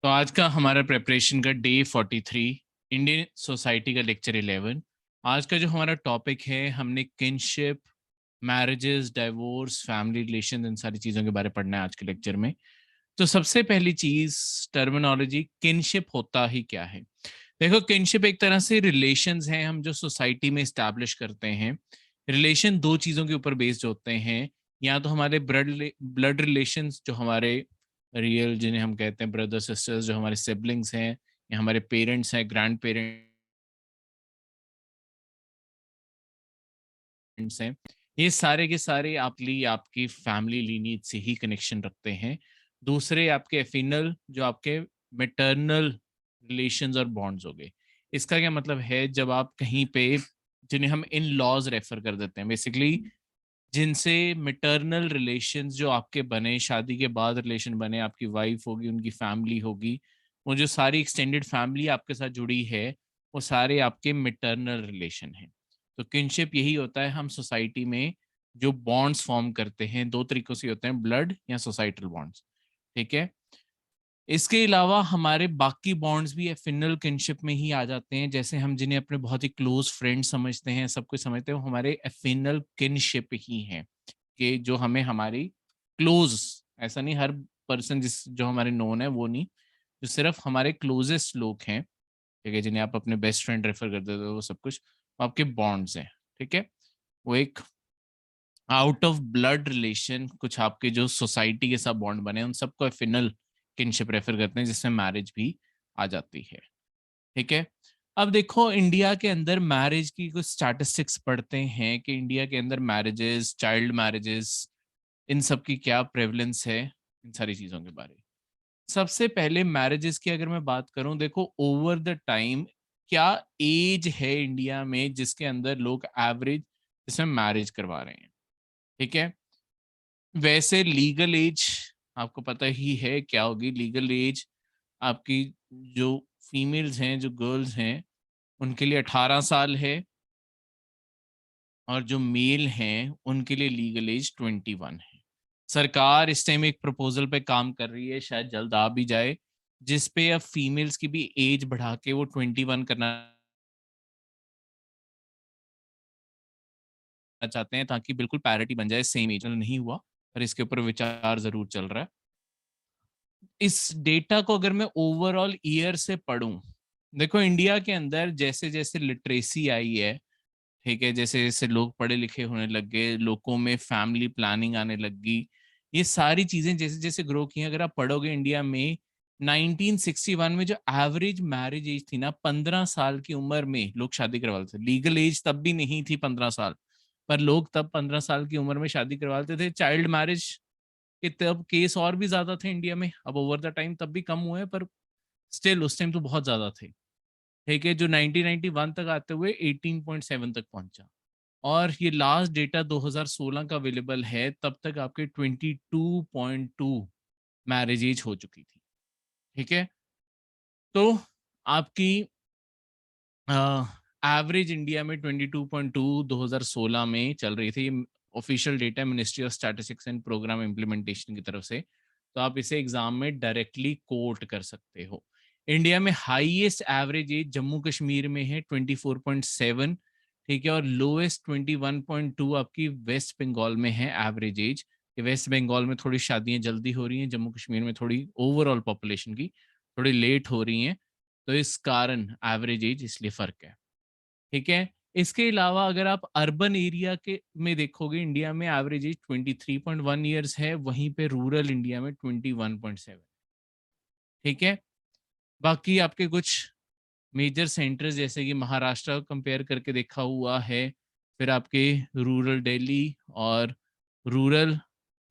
तो आज का हमारा प्रिपरेशन का डे 43, इंडियन सोसाइटी का लेक्चर 11। आज का जो हमारा टॉपिक है, हमने kinship, marriages, divorce, family relation, इन सारी चीज़ों के बारे में पढ़ना है आज के लेक्चर में। तो सबसे पहली चीज़, टर्मिनोलॉजी, किनशिप होता ही क्या है। देखो, किनशिप एक तरह से रिलेशंस हैं हम जो सोसाइटी में इस्टेब्लिश करते हैं। रिलेशन दो चीज़ों के ऊपर बेस्ड होते हैं, या तो हमारे ब्लड रिलेशंस जो हमारे रियल, जिन्हें हम कहते हैं ब्रदर सिस्टर्स, जो हमारे सिबलिंग्स हैं, या हमारे पेरेंट्स हैं, ग्रैंड पेरेंट्स हैं। ये सारे के सारे आपकी फैमिली लीनिएज से ही कनेक्शन रखते हैं। दूसरे आपके एफिनल, जो आपके मैटरनल रिलेशंस और बॉन्ड्स हो गए। इसका क्या मतलब है, जब आप कहीं पे, जिन्हें हम इन लॉज रेफर कर देते हैं बेसिकली, जिनसे मैटरनल रिलेशंस जो आपके बने, शादी के बाद रिलेशन बने, आपकी वाइफ होगी, उनकी फैमिली होगी, वो जो सारी एक्सटेंडेड फैमिली आपके साथ जुड़ी है, वो सारे आपके मैटरनल रिलेशन हैं। तो किनशिप यही होता है, हम सोसाइटी में जो बॉन्ड्स फॉर्म करते हैं, दो तरीकों से होते हैं, ब्लड या सोसाइटल बॉन्ड्स। ठीक है। इसके अलावा हमारे बाकी बॉन्ड्स भी एफिनल किनशिप में ही आ जाते हैं, जैसे हम जिन्हें अपने बहुत ही क्लोज फ्रेंड समझते हैं, सब कुछ समझते हैं, वो हमारे एफिनल किनशिप ही हैं, कि जो हमें हमारी क्लोज, ऐसा नहीं हर पर्सन जिस जो हमारे नोन है वो नहीं, जो सिर्फ हमारे क्लोजेस्ट लोग हैं, ठीक है, जिन्हें आप अपने बेस्ट फ्रेंड रेफर करते हो, वो सब कुछ वो आपके बॉन्ड्स हैं। ठीक है। वो एक आउट ऑफ ब्लड रिलेशन, कुछ आपके जो सोसाइटी के साथ बॉन्ड बने, उन सबको एफिनल किनशिप रेफर करते हैं, जिसमें मैरिज भी आ जाती है। ठीक है। अब देखो, इंडिया के अंदर मैरिज की कुछ स्टैटिस्टिक्स पढ़ते हैं कि इंडिया के अंदर मैरिजेस, चाइल्ड मैरिजेस, इन सब की क्या प्रेवलेंस है, इन सारी चीज़ों के बारे में। सबसे पहले मैरिजेस की अगर मैं बात करूं, देखो ओवर द टाइम क्या एज है इंडिया में जिसके अंदर लोग एवरेज जिसमें मैरिज करवा रहे हैं। ठीक है। वैसे लीगल एज आपको पता ही है क्या होगी। लीगल एज आपकी जो फीमेल्स हैं, जो गर्ल्स हैं, उनके लिए 18 साल है, और जो मेल हैं उनके लिए लीगल एज 21 है। सरकार इस टाइम एक प्रपोजल पे काम कर रही है, शायद जल्द आ भी जाए, जिस पे अब फीमेल्स की भी एज बढ़ा के वो 21 करना चाहते हैं, ताकि बिल्कुल पैरिटी बन जाए, सेम एज नहीं हुआ, पर इसके ऊपर विचार जरूर चल रहा है। इस डेटा को अगर मैं ओवरऑल ईयर से पढ़ूं, देखो इंडिया के अंदर जैसे जैसे लिटरेसी आई है, ठीक है, जैसे जैसे लोग पढ़े लिखे होने लग गए, लोगों में फैमिली प्लानिंग आने लग गई, ये सारी चीजें जैसे जैसे ग्रो की हैं, अगर आप पढ़ोगे इंडिया में 1961 में जो एवरेज मैरिज एज थी ना, 15 साल की उम्र में लोग शादी करवाते थे। लीगल एज तब भी नहीं थी 15 साल, पर लोग तब 15 साल की उम्र में शादी करवाते थे। चाइल्ड मैरिज के तब केस और भी ज्यादा थे इंडिया में, अब ओवर द टाइम तब भी कम हुए हैं, पर स्टिल उस टाइम तो बहुत ज्यादा थे। ठीक है। जो 1991 तक आते हुए 18.7 तक पहुंचा, और ये लास्ट डेटा 2016 का अवेलेबल है, तब तक आपके 22.2 मैरिज एज हो चुकी थी। ठीक है। तो आपकी एवरेज इंडिया में 22.2 2016 में चल रही थी। Official data ministry of statistics and programme implementation की तरफ से, तो आप इसे एग्जाम में डायरेक्टली कोट कर सकते हो। इंडिया में highest average age Jammu Kashmir में है 24.7, ठीक है, और लोएस्ट 21.2 आपकी वेस्ट बंगाल में है एवरेज एज। वेस्ट बंगाल में थोड़ी शादियां जल्दी हो रही हैं, जम्मू कश्मीर में थोड़ी ओवरऑल पॉपुलेशन की थोड़ी लेट हो रही हैं, तो इस कारण एवरेज एज इसलिए फर्क है। ठीक है। इसके अलावा अगर आप अर्बन एरिया के में देखोगे, इंडिया में एवरेज एज 23.1 ईयर्स है, वहीं पे रूरल इंडिया में 21.7। ठीक है। बाकी आपके कुछ मेजर सेंटर्स जैसे कि महाराष्ट्र कंपेयर करके देखा हुआ है, फिर आपके रूरल दिल्ली और रूरल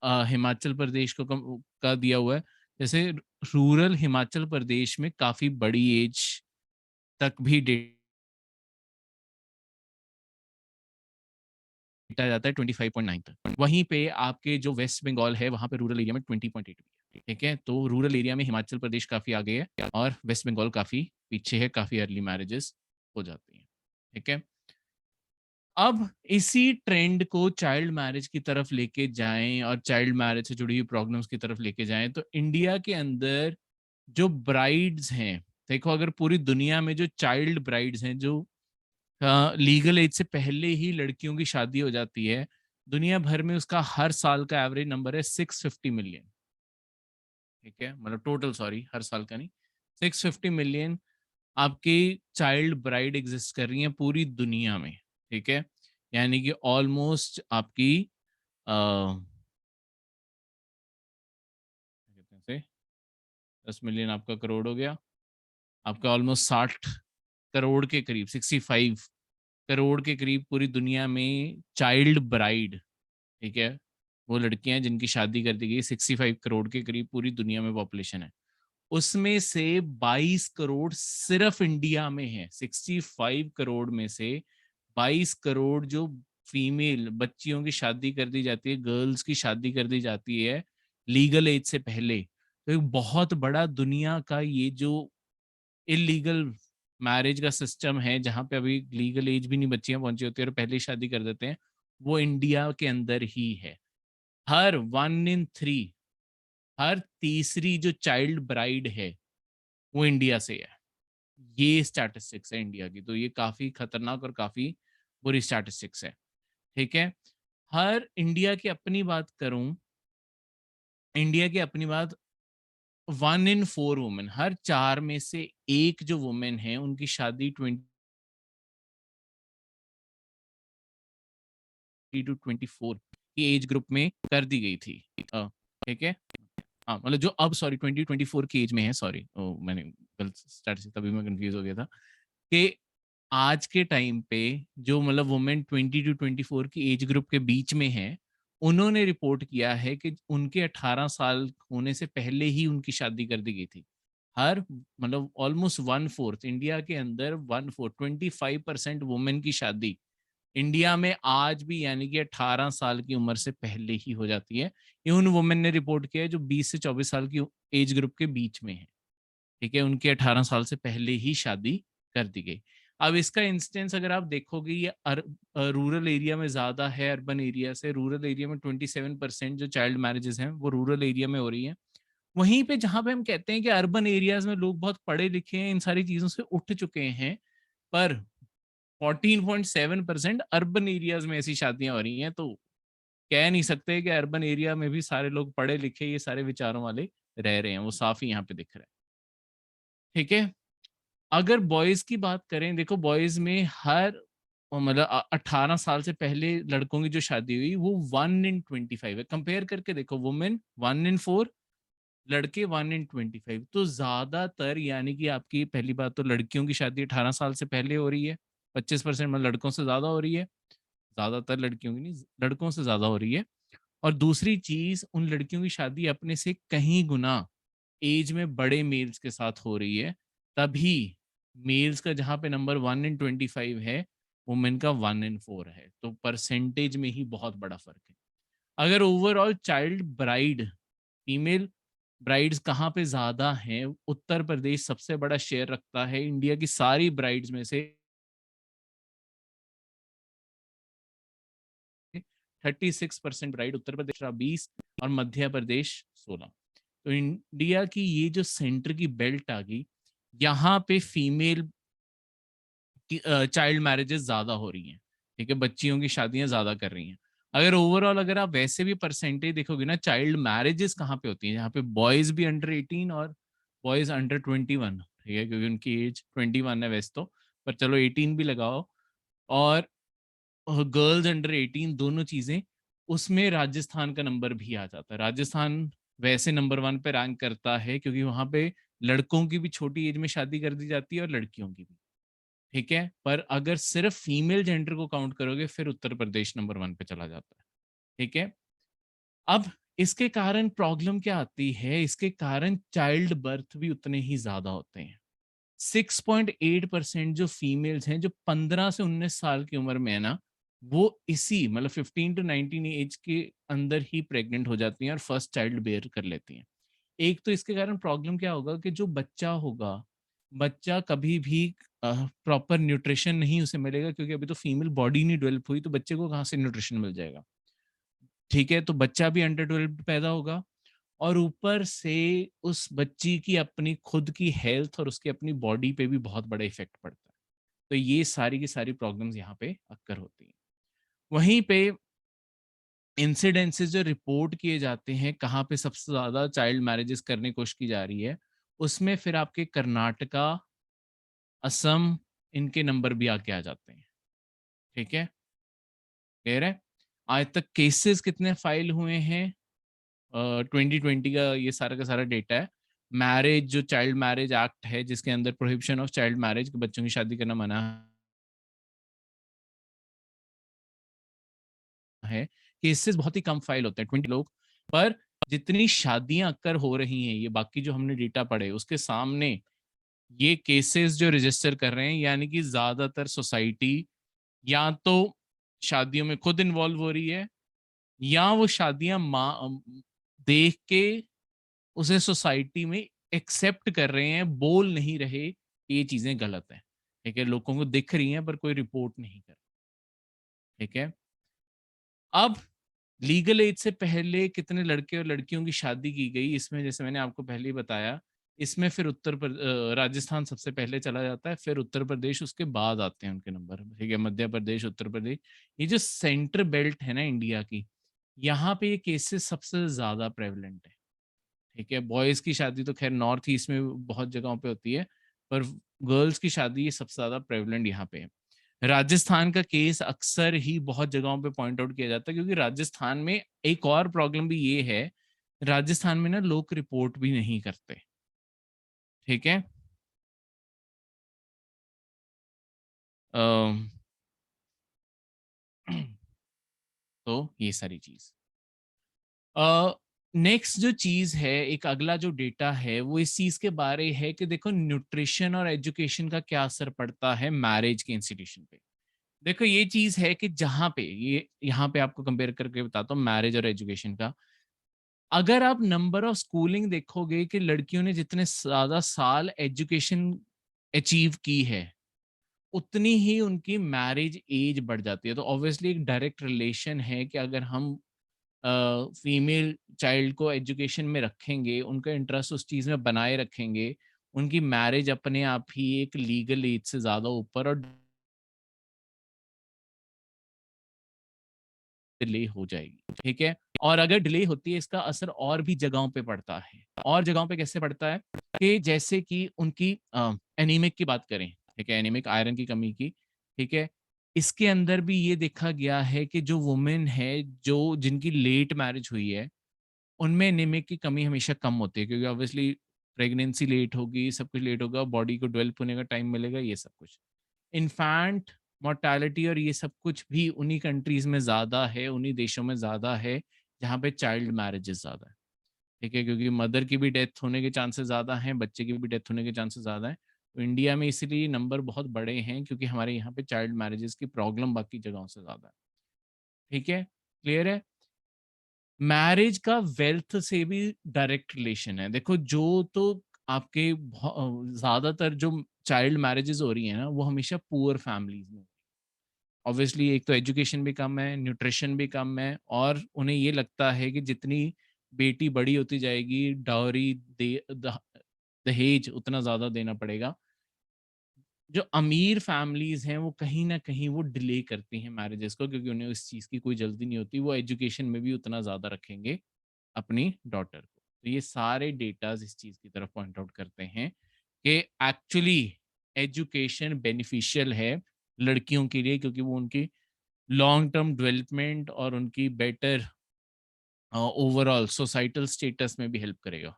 हिमाचल प्रदेश का दिया हुआ है। जैसे रूरल हिमाचल प्रदेश में काफी बड़ी एज तक भी डेटा जाता है 25.9 तक। वहीं पे आपके जो वेस्ट बंगाल है, वहां पे रूरल एरिया में 20.8 भी है। ठीक है। तो रूरल एरिया में हिमाचल प्रदेश काफी आगे है, और वेस्ट बंगाल काफी पीछे है, काफी अर्ली मैरिजेस हो जाती हैं। ठीक है। अब इसी ट्रेंड को चाइल्ड मैरिज की तरफ लेके जाएं, और चाइल्ड मैरिज से जुड़ी हुई प्रॉब्लम्स की तरफ लेके जाएं, तो इंडिया के अंदर जो ब्राइड्स हैं, देखो अगर पूरी दुनिया में जो चाइल्ड ब्राइड्स हैं, जो लीगल एज से पहले ही लड़कियों की शादी हो जाती है, दुनिया भर में उसका हर साल का एवरेज नंबर है 650 मिलियन। ठीक है, मतलब टोटल, सॉरी, हर साल का नहीं, 650 मिलियन आपकी चाइल्ड ब्राइड एग्जिस्ट कर रही हैं पूरी दुनिया में। ठीक है, यानी कि ऑलमोस्ट आपकी कहते हैं से 10 मिलियन आपका करोड़ हो गया, आपका ऑलमोस्ट 60 करोड़ के करीब, 65 करोड़ के करीब पूरी दुनिया में चाइल्ड ब्राइड, ठीक है, वो लड़कियां जिनकी शादी कर दी गई, 65 करोड़ के करीब पूरी दुनिया में पॉपुलेशन है। उसमें से 22 करोड़ सिर्फ इंडिया में है। 65 करोड़ में से 22 करोड़ जो फीमेल बच्चियों की शादी कर दी जाती है, गर्ल्स की शादी कर दी जाती है लीगल एज से पहले। तो एक बहुत बड़ा दुनिया का ये जो इलीगल मैरिज का सिस्टम है, जहाँ पे अभी लीगल एज भी नहीं बच्चियां पहुंची होती और पहले ही शादी कर देते हैं, वो इंडिया के अंदर ही है। हर 1 in 3, हर तीसरी जो चाइल्ड ब्राइड है वो इंडिया से है। ये स्टैटिस्टिक्स है इंडिया की, तो ये काफी खतरनाक और काफी बुरी स्टैटिस्टिक्स है। ठीक है, हर इंडिया की अपनी बात करूं, इंडिया की अपनी बात, 1 in 4 वुमेन, हर 4 में से एक जो वुमेन है उनकी शादी 20 to 24 की एज ग्रुप में कर दी गई थी। ठीक है, हाँ, मतलब जो अब, सॉरी, 2024 की एज में है, सॉरी, मैंने गलत स्टैटिस्टिक, तभी मैं कंफ्यूज हो गया था कि आज के टाइम पे जो मतलब वुमेन 20 to 24 की एज ग्रुप के बीच में है, उन्होंने रिपोर्ट किया है कि उनके 18 साल होने से पहले ही उनकी शादी कर दी गई थी। हर, मतलब ऑलमोस्ट 1/4 इंडिया के अंदर, 1/4, 25% वुमेन की शादी इंडिया में आज भी, यानी कि 18 साल की उम्र से पहले ही हो जाती है। ये उन वुमेन ने रिपोर्ट किया है जो 20 से 24 साल की एज ग्रुप के बीच में है। ठीक है, उनके 18 साल से पहले ही शादी कर दी गई। अब इसका इंस्टेंस अगर आप देखोगे, ये रूरल एरिया में ज्यादा है अर्बन एरिया से। रूरल एरिया में 27% जो चाइल्ड मैरिजेस हैं वो रूरल एरिया में हो रही हैं। वहीं पे जहां पे हम कहते हैं कि अर्बन एरियाज में लोग बहुत पढ़े लिखे हैं, इन सारी चीजों से उठ चुके हैं, पर 14.7% अर्बन एरियाज में ऐसी शादियां हो रही हैं। तो कह नहीं सकते कि अर्बन एरिया में भी सारे लोग पढ़े लिखे, ये सारे विचारों वाले रह रहे हैं, वो साफ ही यहाँ पे दिख रहा है। ठीक है, अगर बॉयज की बात करें, देखो बॉयज में हर, मतलब 18 साल से पहले लड़कों की जो शादी हुई वो 1 in 25 है। कंपेयर करके देखो, वुमेन 1 in 4, लड़के 1 in 25। तो ज्यादातर, यानी कि आपकी पहली बात तो लड़कियों की शादी 18 साल से पहले हो रही है, 25%, मतलब लड़कों से ज्यादा हो रही है। ज्यादातर लड़कियों की नहीं, लड़कों से ज्यादा हो रही है। और दूसरी चीज, उन लड़कियों की शादी अपने से कहीं गुना एज में बड़े मेल्स के साथ हो रही है। तभी मेल्स का जहां पे नंबर 1 in 25 है, वुमेन का 1 in 4 है। तो परसेंटेज में ही बहुत बड़ा फर्क है। अगर overall child bride, female brides कहाँ पे ज्यादा हैं, उत्तर प्रदेश सबसे बड़ा शेयर रखता है इंडिया की सारी ब्राइड्स में से। 36% ब्राइड उत्तर प्रदेश, 20, और मध्य प्रदेश 16। तो इंडिया की ये जो सेंटर की बेल्ट आ गई, यहाँ पे फीमेल चाइल्ड मैरिजेस ज्यादा हो रही हैं। ठीक है, बच्चियों की शादियां ज्यादा कर रही हैं। अगर ओवरऑल, अगर आप वैसे भी परसेंटेज देखोगे ना, चाइल्ड मैरिजेस कहाँ पे होती हैं, यहाँ पे बॉयज भी अंडर 18 और बॉयज अंडर 21। ठीक है, क्योंकि उनकी एज 21 है वैसे तो, पर चलो 18 भी लगाओ। और गर्ल्स अंडर 18, दोनों चीजें, उसमें राजस्थान का नंबर भी आ जाता है। राजस्थान वैसे नंबर 1 पे रैंक करता है, क्योंकि वहां पे लड़कों की भी छोटी एज में शादी कर दी जाती है और लड़कियों की भी। ठीक है, पर अगर सिर्फ फीमेल जेंडर को काउंट करोगे, फिर उत्तर प्रदेश नंबर 1 पे चला जाता है। ठीक है, अब इसके कारण प्रॉब्लम क्या आती है, इसके कारण चाइल्ड बर्थ भी उतने ही ज्यादा होते हैं। 6.8% जो फीमेल्स हैं जो 15 से 19 साल की उम्र में है ना, वो इसी, मतलब 15 to 19 एज के अंदर ही प्रेग्नेंट हो जाती हैं और फर्स्ट चाइल्ड बेयर कर लेती हैं। एक तो इसके कारण प्रॉब्लम क्या होगा कि जो बच्चा होगा, बच्चा कभी भी प्रॉपर न्यूट्रिशन नहीं उसे मिलेगा, क्योंकि अभी तो फीमेल बॉडी नहीं डेवलप हुई, तो बच्चे को कहाँ से न्यूट्रिशन मिल जाएगा। ठीक है, तो बच्चा भी अंडर डेवलप्ड पैदा होगा। और ऊपर से उस बच्ची की अपनी खुद की हेल्थ और उसकी अपनी बॉडी पे भी बहुत बड़ा इफेक्ट पड़ता है। तो ये सारी की सारी प्रॉब्लम्स यहाँ पे अक्कर होती हैं। वहीं पे इंसिडेंसेस जो रिपोर्ट किए जाते हैं, कहाँ पे सबसे ज़्यादा चाइल्ड मैरिजेस करने की कोशिश की जा रही है, उसमें फिर आपके कर्नाटका, असम, इनके नंबर भी आगे आ जाते हैं। ठीक है? क्लियर है? आज तक केसेस कितने फाइल हुए हैं? 2020 का ये सारा का सारा डेटा है। मैरिज जो चाइल्ड मैरिज एक्ट है, जिसके अंदर प्रोहिबिशन ऑफ चाइल्ड मैरिज, बच्चों की शादी करना मना है, केसेस बहुत ही कम फाइल होते हैं, 20 लोग। पर जितनी शादियां अक्कर हो रही हैं, ये बाकी जो हमने डेटा पढ़े उसके सामने ये केसेस जो रजिस्टर कर रहे हैं, यानी कि ज्यादातर सोसाइटी या तो शादियों में खुद इन्वॉल्व हो रही है, या वो शादियां देख के उसे सोसाइटी में एक्सेप्ट कर रहे हैं, बोल नहीं रहे कि ये चीजें गलत हैं। ठीक है, लोगों को दिख रही हैं पर कोई रिपोर्ट नहीं कर। ठीक है, अब लीगल एज से पहले कितने लड़के और लड़कियों की शादी की गई, इसमें जैसे मैंने आपको पहले ही बताया, इसमें फिर राजस्थान सबसे पहले चला जाता है, फिर उत्तर प्रदेश, उसके बाद आते हैं उनके नंबर। ठीक है, मध्य प्रदेश, उत्तर प्रदेश, ये जो सेंटर बेल्ट है ना इंडिया की, यहाँ पे ये केसेस सबसे ज्यादा प्रेवलेंट है। ठीक है, बॉयज की शादी तो खैर नॉर्थ ईस्ट में बहुत जगहों पे होती है, पर गर्ल्स की शादी ये सबसे ज्यादा प्रेवलेंट यहाँ पे है। राजस्थान का केस अक्सर ही बहुत जगहों पे पॉइंट आउट किया जाता है, क्योंकि राजस्थान में एक और प्रॉब्लम भी ये है, राजस्थान में ना लोग रिपोर्ट भी नहीं करते। ठीक है, अम, तो ये सारी चीज। नेक्स्ट जो चीज है, एक अगला जो डेटा है वो इस चीज के बारे है कि देखो न्यूट्रिशन और एजुकेशन का क्या असर पड़ता है मैरिज के इंस्टीट्यूशन पे। देखो ये चीज है कि जहां पे ये यहाँ पे आपको कंपेयर करके बताता हूँ मैरिज और एजुकेशन का। अगर आप नंबर ऑफ स्कूलिंग देखोगे कि लड़कियों ने जितने ज्यादा साल एजुकेशन अचीव की है, उतनी ही उनकी मैरिज एज बढ़ जाती है। तो ऑब्वियसली एक डायरेक्ट रिलेशन है कि अगर हम फीमेल चाइल्ड को एजुकेशन में रखेंगे, उनका इंटरेस्ट उस चीज में बनाए रखेंगे, उनकी मैरिज अपने आप ही एक लीगल एज से ज्यादा ऊपर और डिले हो जाएगी। ठीक है, और अगर डिले होती है, इसका असर और भी जगहों पे पड़ता है। और जगहों पे कैसे पड़ता है कि जैसे कि उनकी एनीमिक की बात करें, ठीक है, एनीमिक आयरन की कमी की। ठीक है, इसके अंदर भी ये देखा गया है कि जो वुमेन है, जो जिनकी लेट मैरिज हुई है, उनमें एनीमिक की कमी हमेशा कम होती है, क्योंकि ऑब्वियसली प्रेगनेंसी लेट होगी, सब कुछ लेट होगा, बॉडी को डेवलप होने का टाइम मिलेगा, ये सब कुछ। इनफैक्ट मोर्टालिटी और ये सब कुछ भी उन्हीं कंट्रीज में ज़्यादा है, उन्हीं देशों में ज़्यादा है जहाँ पे चाइल्ड मैरिजेस ज़्यादा है। ठीक है, क्योंकि मदर की भी डेथ होने के चांसेस ज़्यादा हैं, बच्चे की भी डेथ होने के चांसेस ज़्यादा हैं। तो इंडिया में इसीलिए नंबर बहुत बड़े हैं, क्योंकि हमारे यहाँ पे चाइल्ड मैरिजेस की प्रॉब्लम बाकी जगहों से ज़्यादा है। ठीक है, क्लियर है? मैरिज का वेल्थ से भी डायरेक्ट रिलेशन है। देखो जो तो आपके ज़्यादातर जो चाइल्ड मैरिजेस हो रही है ना, वो हमेशा पुअर फैमिलीज में। ऑब्वियसली एक तो एजुकेशन भी कम है, न्यूट्रिशन भी कम है, और उन्हें ये लगता है कि जितनी बेटी बड़ी होती जाएगी, डाउरी दहेज उतना ज्यादा देना पड़ेगा। जो अमीर फैमिलीज हैं वो कहीं ना कहीं वो डिले करती हैं मैरिजेस को, क्योंकि उन्हें इस चीज की कोई जल्दी नहीं होती, वो एजुकेशन में भी उतना ज्यादा रखेंगे अपनी डॉटर को। तो ये सारे डेटाज इस चीज की तरफ पॉइंट आउट करते हैं कि एक्चुअली एजुकेशन बेनिफिशियल है लड़कियों के लिए, क्योंकि वो उनकी लॉन्ग टर्म डेवलपमेंट और उनकी बेटर ओवरऑल सोसाइटल स्टेटस में भी हेल्प करेगा।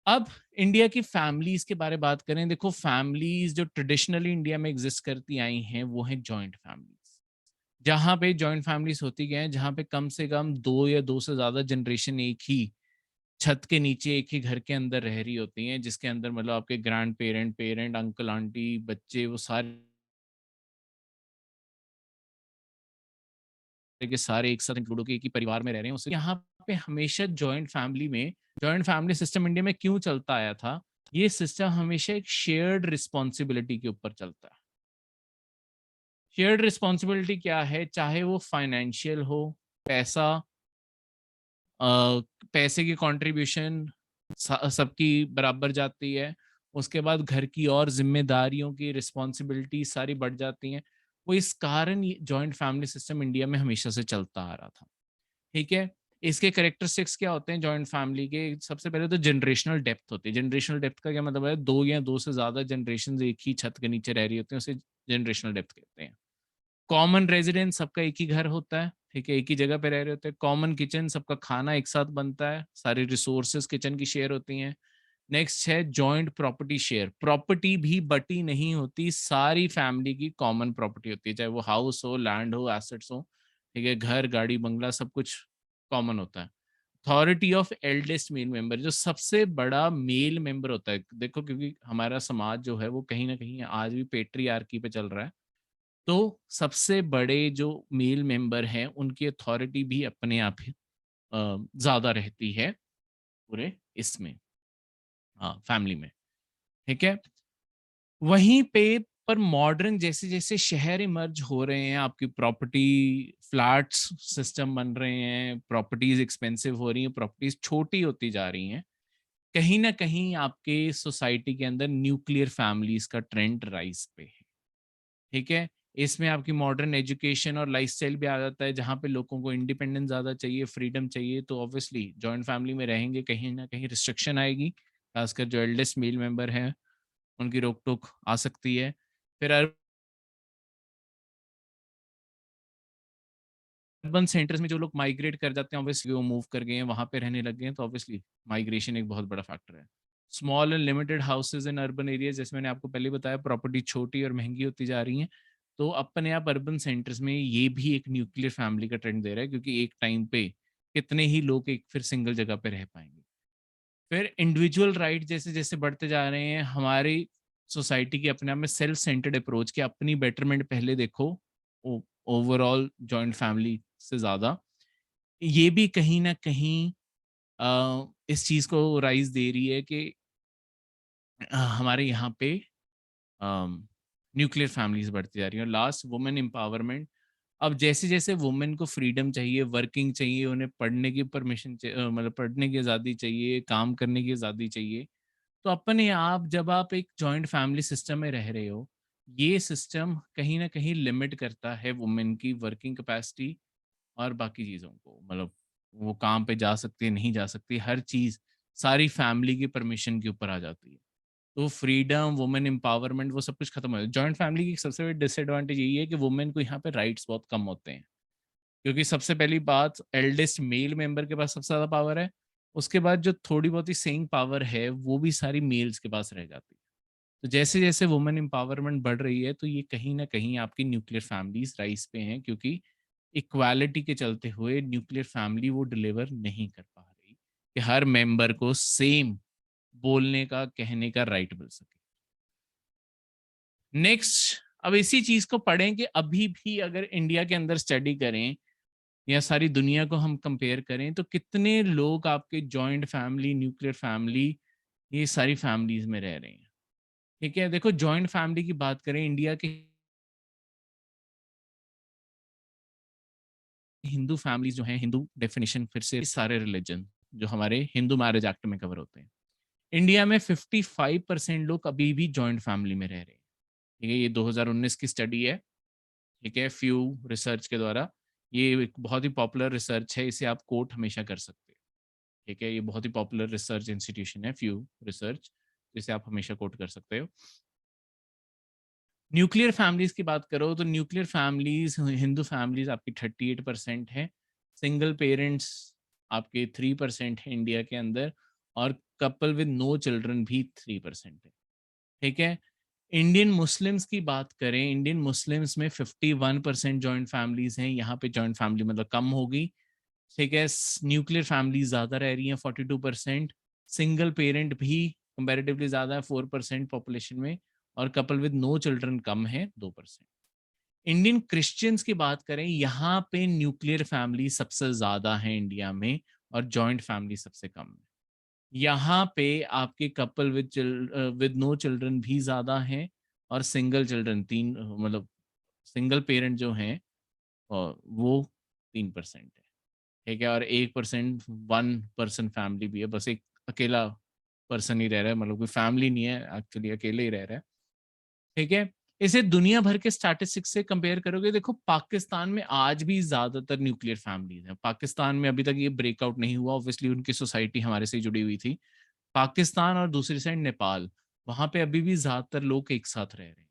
अब इंडिया की फैमिलीज के बारे में बात करें, देखो फैमिलीज जो ट्रेडिशनली इंडिया में एग्जिस्ट करती आई हैं वो हैं जॉइंट फैमिलीज। जहाँ पे जॉइंट फैमिलीज होती गए हैं, जहाँ पे कम से कम दो या दो से ज्यादा जनरेशन एक ही छत के नीचे एक ही घर के अंदर रह रही होती हैं, जिसके अंदर मतलब आपके ग्रैंड पेरेंट, अंकल आंटी, बच्चे, वो सारे के सारे एक साथ इंक्लूड होकर एक ही परिवार में रह रहे हैं। उससे यहाँ पे हमेशा जॉइंट फैमिली सिस्टम इंडिया में क्यों चलता आया था, ये सिस्टम हमेशा एक शेयर्ड रिस्पॉन्सिबिलिटी के ऊपर चलता है। शेयर्ड रिस्पॉन्सिबिलिटी क्या है, चाहे वो फाइनेंशियल हो, पैसा, पैसे की कंट्रीब्यूशन सबकी बराबर जाती है। उसके बाद घर की और जिम्मेदारियों की रिस्पॉन्सिबिलिटी सारी बढ़ जाती हैं। वो इस कारण जॉइंट फैमिली सिस्टम इंडिया में हमेशा से चलता आ रहा था। ठीक है? इसके कैरेक्टरिस्टिक्स क्या होते हैं जॉइंट फैमिली के? सबसे पहले तो जनरेशनल डेप्थ होती है। जनरेशनल डेप्थ का क्या मतलब है? 2 या 2 से ज़्यादा जनरेशंस एक ही छत के नीचे रह रही होती हैं, उसे जनरेशनल डेप्थ कहते हैं। कॉमन रेजिडेंस, सबका एक ही घर होता है, ठीक है? एक ही जगह पे रह रहे होते हैं। कॉमन किचन, सबका खाना एक साथ बनता है, सारी रिसोर्सेज किचन की शेयर होती हैं। नेक्स्ट है जॉइंट प्रॉपर्टी शेयर। प्रॉपर्टी भी बटी नहीं होती, सारी फैमिली की कॉमन प्रॉपर्टी होती है, चाहे वो हाउस हो, लैंड हो, एसेट्स हो, ठीक है? घर, गाड़ी, बंगला सब कुछ कॉमन होता है। Authority of eldest male member, जो सबसे बड़ा मेल मेंबर होता है। देखो, क्योंकि हमारा समाज जो है वो कहीं न कहीं आज भी पैट्रियार्की पे चल रहा है। तो सबसे बड़े जो मेल मेंबर हैं, उनकी अथॉरिटी भी अपने आप ही ज़्यादा रहती है पूरे इसमें, फैमिली में, ठीक है? वहीं पे पर मॉडर्न जैसे-जैसे शहर इमर्ज हो रहे हैं, आपकी प्रॉपर्टी फ्लैट्स सिस्टम बन रहे हैं, प्रॉपर्टीज़ एक्सपेंसिव हो रही हैं, प्रॉपर्टीज़ छोटी होती जा रही हैं, कहीं न कहीं आपके सोसाइटी के अंदर न्यूक्लियर फैमिलीज़ का ट्रेंड राइज़ पे है। ठीक है? इसमें आपकी मॉडर्न एजुकेशन और लाइफ़स्टाइल भी आ जाता है, जहाँ पे लोगों को इंडिपेंडेंस ज़्यादा चाहिए, फ्रीडम चाहिए, तो ऑब्वियसली जॉइंट फैमिली में रहेंगे, कहीं न कहीं रिस्ट्रिक्शन आएगी, खासकर जो एल्डेस्ट मेल मेंबर हैं, उनकी रोक-टोक आ सकती है। फिर अर्बन सेंटर्स में जो लोग माइग्रेट कर जाते हैं, ऑब्वियसली वो मूव कर गए हैं, वहाँ पे रहने लग गए हैं, तो ऑब्वियसली माइग्रेशन एक बहुत बड़ा फैक्टर है। Small and limited houses in urban areas, जैसे मैंने आपको पहले बताया, प्रॉपर्टी छोटी और महँगी होती जा रही हैं, तो अपने आप अर्बन सेंटर्स में ये भी एक न्यूक्लियर फैमिली का ट्रेंड दे रहा है, क्योंकि एक टाइम पे कितने ही लोग एक फिर सिंगल जगह पे रह पाएँगे। फिर इंडिविजुअल राइट जैसे-जैसे बढ़ते जा रहे हैं, हमारी सोसाइटी की अपने आप में सेल्फ सेंटर्ड अप्रोच कि अपनी बेटरमेंट पहले देखो, ओ ओवरऑल जॉइंट फैमिली से ज़्यादा। ये भी कहीं न कहीं इस चीज़ को राइज़ दे रही है कि हमारे यहाँ पे न्यूक्लियर फैमिलीज़ बढ़ती जा रही हैं। और लास्ट, वुमेन एम्पावरमेंट। अब जैसे-जैसे वुमेन को फ्रीडम चाहिए, वर्किंग चाहिए, उन्हें पढ़ने की परमिशन मतलब पढ़ने की आज़ादी चाहिए, काम करने की आज़ादी चाहिए, तो अपने आप जब आप एक जॉइंट फैमिली सिस्टम में रह रहे हो, ये सिस्टम कहीं न कहीं लिमिट करता है वुमेन की वर्किंग कैपेसिटी और बाकी चीज़ों को। मतलब वो काम पे जा सकती है, नहीं जा सकती, हर चीज़ सारी फैमिली की परमिशन के ऊपर आ जाती है। तो फ्रीडम, वुमेन एम्पावरमेंट, वो सब कुछ खत्म हो जाता है। जॉइंट फैमिली की सबसे बड़ी डिसएडवांटेज यही है कि वुमेन को यहाँ पे राइट्स बहुत कम होते हैं। क्योंकि सबसे पहली बात, एल्डेस्ट मेल मेंबर के पास सबसे ज़्यादा पावर है। उसके बाद जो थोड़ी बहुत ही सेइंग पावर है, वो भी सारी मेल्स के पास रह जाती है। तो जैसे-जैसे वुमेन एम्पावरमेंट बढ़ रही है, तो ये कहीं न कहीं आपकी न्यूक्लियर फैमिलीज़ राइज़ पे हैं, क्योंकि इक्वालिटी के चलते हुए न्यूक्लियर फैमिली वो डिलीवर नहीं कर पा रही, कि हर मेंबर को सेम बोलने का, कहने का राइट मिल सके। नेक्स्ट, अब इसी चीज़ को पढ़ें कि अभी भी अगर इंडिया के अंदर स्टडी करें या सारी दुनिया को हम कंपेयर करें, तो कितने लोग आपके जॉइंट फैमिली, न्यूक्लियर फैमिली, ये सारी फैमिलीज़ में रह रहे हैं। ठीक है? देखो, जॉइंट फैमिली की बात करें, इंडिया के हिंदू फैमिलीज़ जो हैं, हिंदू डेफिनिशन फिर से सारे रिलिजन जो हमारे हिंदू मैरिज एक्ट में कवर होते हैं। इंडिया में 55% लोग अभी भी जॉइंट फैमिली में रह रहे हैं। ठीक है? ये 2019 की स्टडी है। ठीक है? फ्यू रिसर्च के द्वारा। ये एक बहुत ही पॉपुलर रिसर्च है, इसे आप कोट हमेशा कर सकते हो। ठीक है? ये बहुत ही पॉपुलर रिसर्च इंस्टीट्यूशन है, फ्यू रिसर्च, जिसे आप हमेशा कोट कर सकते हो। न्यूक्लियर फैमिलीज़ की बात करो, तो न्यूक्लियर फैमिलीज़, हिंदू फैमिलीज़ आपकी 38% हैं, सिंगल पेरेंट्स आपके 3% हैं इंडिया के अंदर, और कपल विद नो चिल्ड्रन भी 3% है। ठीक है? इंडियन मुस्लिम्स की बात करें, इंडियन मुस्लिम्स में 51% जॉइंट फैमिलीज़ हैं, यहाँ पे जॉइंट फैमिली मतलब कम होगी। ठीक है? न्यूक्लियर फैमिलीज़ ज़्यादा रह रही हैं, 42%। सिंगल पेरेंट भी कंपैरेटिवली ज़्यादा है, 4% पॉपुलेशन में, और कपल विद नो चिल्ड्रन कम है, 2%। इंडियन क्रिश्चियंस की बात करें, यहाँ पे न्यूक्लियर फैमिली सबसे ज़्यादा है इंडिया में, और जॉइंट फैमिली सबसे कम है। यहाँ पे आपके कपल विद नो चिल्ड्रन भी ज़्यादा हैं, और सिंगल चिल्ड्रन 3 मतलब सिंगल पेरेंट जो हैं वो 3% है। ठीक है, और 1% 1 पर्सन फैमिली भी है, बस एक अकेला पर्सन ही रह रहा है, मतलब कोई फैमिली नहीं है, एक्चुअली अकेले ही रह रहा है। ठीक है, इसे दुनिया भर के स्टैटिस्टिक्स से कंपेयर करोगे, देखो पाकिस्तान में आज भी ज्यादातर न्यूक्लियर फैमिलीज हैं। पाकिस्तान में अभी तक ये ब्रेकआउट नहीं हुआ, ऑब्वियसली उनकी सोसाइटी हमारे से जुड़ी हुई थी। पाकिस्तान और दूसरी साइड नेपाल, वहां पे अभी भी ज्यादातर लोग एक साथ रह रहे हैं।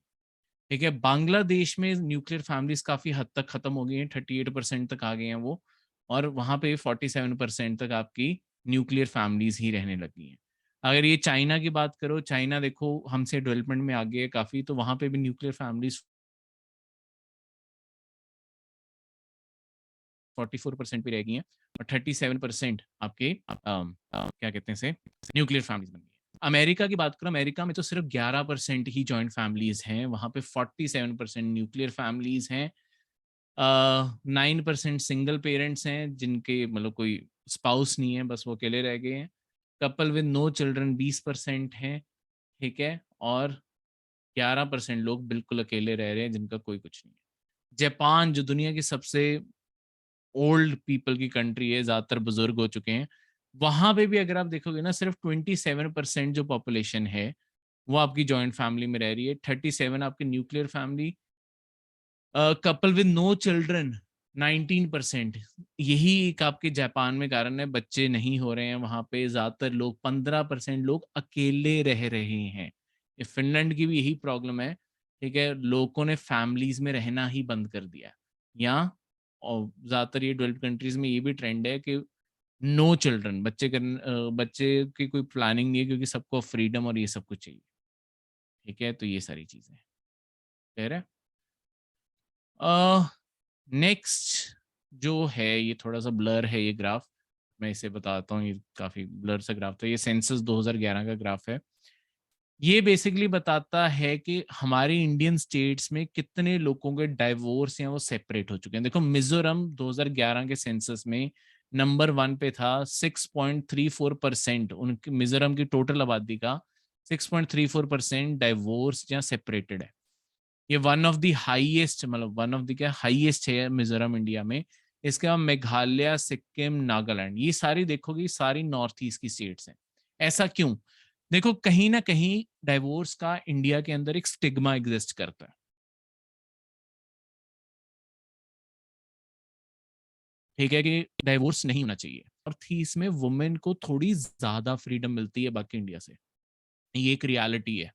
ठीक है, बांग्लादेश में न्यूक्लियर फैमिलीज काफी हद तक खत्म हो गई हैं, 38% तक आ गए हैं वो, और वहां पे 47% तक आपकी न्यूक्लियर फैमिलीज ही रहने लगी हैं। अगर ये चाइना की बात करो, चाइना देखो हमसे डेवलपमेंट में आगे है काफी, तो वहां पे भी न्यूक्लियर फैमिलीज 44% भी रह गई हैं, और 37% आपके क्या कहते हैं से न्यूक्लियर फैमिलीज बन गई हैं। अमेरिका की बात करो, अमेरिका में तो सिर्फ 11% ही जॉइंट फैमिलीज हैं, वहां पे 47% न्यूक्लियर फैमिलीज हैं। 9% सिंगल पेरेंट्स हैं जिनके मतलब कोई स्पाउस नहीं है, बस वो अकेले रह गए हैं। कपल विद नो चिल्ड्रन 20% हैं। ठीक है, और 11% लोग बिल्कुल अकेले रह रहे हैं जिनका कोई कुछ नहीं है। जापान जो दुनिया की सबसे ओल्ड पीपल की कंट्री है, ज्यादातर बुजुर्ग हो चुके हैं, वहां पे भी अगर आप देखोगे ना, सिर्फ 27% जो पॉपुलेशन है वो आपकी जॉइंट फैमिली में रह रही है, 37 आपकी nuclear family. Couple with no children 19%। यही एक आपके जापान में कारण है, बच्चे नहीं हो रहे हैं वहां पे, ज्यादातर लोग 15% लोग अकेले रह रहे हैं। ये फिनलैंड की भी यही प्रॉब्लम है। ठीक है, लोगों ने फैमिलीज में रहना ही बंद कर दिया है। यहाँ और ज्यादातर ये डेवलप्ड कंट्रीज में ये भी ट्रेंड है कि नो चिल्ड्रन, बच्चे की कोई प्लानिंग नहीं है, क्योंकि सबको फ्रीडम और ये सब कुछ चाहिए। ठीक है, तो ये सारी चीजें क्लियर है। नेक्स्ट जो है, ये थोड़ा सा ब्लर है ये ग्राफ, मैं इसे बताता हूँ, ये काफी ब्लर सा ग्राफ था, ये सेंसस 2011 का ग्राफ है। ये बेसिकली बताता है कि हमारे इंडियन स्टेट्स में कितने लोगों के डाइवोर्स या वो सेपरेट हो चुके हैं। देखो मिजोरम 2011 के सेंसस में नंबर 1 पे था, 6.34%, उनकी मिजोरम की टोटल आबादी का 6.34% डाइवोर्स या सेपरेटेड है। ये वन ऑफ द हाईएस्ट, मतलब वन ऑफ द क्या हाईएस्ट है मिजोरम इंडिया में। इसके बाद मेघालय, सिक्किम, नागालैंड, ये सारी देखोगे, ये सारी नॉर्थ ईस्ट की स्टेट्स हैं। ऐसा क्यों? देखो कहीं ना कहीं डाइवोर्स का इंडिया के अंदर एक स्टिग्मा एग्जिस्ट करता है। ठीक है, कि डाइवोर्स नहीं होना चाहिए, नॉर्थ ईस्ट में वुमेन को थोड़ी ज्यादा फ्रीडम मिलती है बाकी इंडिया से, ये एक रियलिटी है।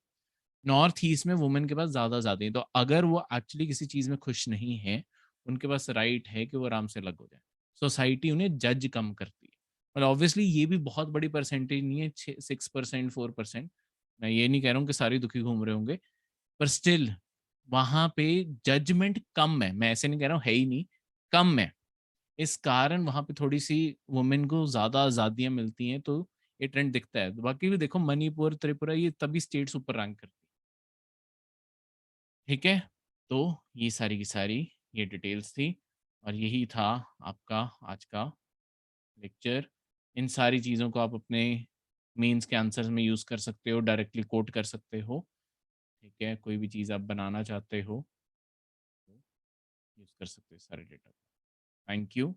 नॉर्थ ईस्ट में वुमेन के पास ज्यादा आजादी है, तो अगर वो एक्चुअली किसी चीज में खुश नहीं है, उनके पास राइट है कि वो आराम से अलग हो जाए। सोसाइटी उन्हें जज कम करती है, और ऑब्वियसली ये भी बहुत बड़ी परसेंटेज नहीं है, 6%, 4%। मैं ये नहीं कह रहा हूँ कि सारे दुखी घूम रहे होंगे, पर स्टिल वहां पे जजमेंट कम है, मैं ऐसे नहीं कह रहा हूँ है ही नहीं, कम है। इस कारण वहां पे थोड़ी सी वुमेन को ज्यादा आजादियां मिलती हैं, तो ये ट्रेंड दिखता है। बाकी भी देखो मणिपुर, त्रिपुरा, ये तभी स्टेट्स ऊपर रैंक करती है। ठीक है, तो ये सारी की सारी ये डिटेल्स थी, और यही था आपका आज का लेक्चर। इन सारी चीज़ों को आप अपने मेंस के आंसर्स में यूज़ कर सकते हो, डायरेक्टली कोट कर सकते हो। ठीक है, कोई भी चीज़ आप बनाना चाहते हो तो यूज़ कर सकते हो सारे डेटा। Thank you.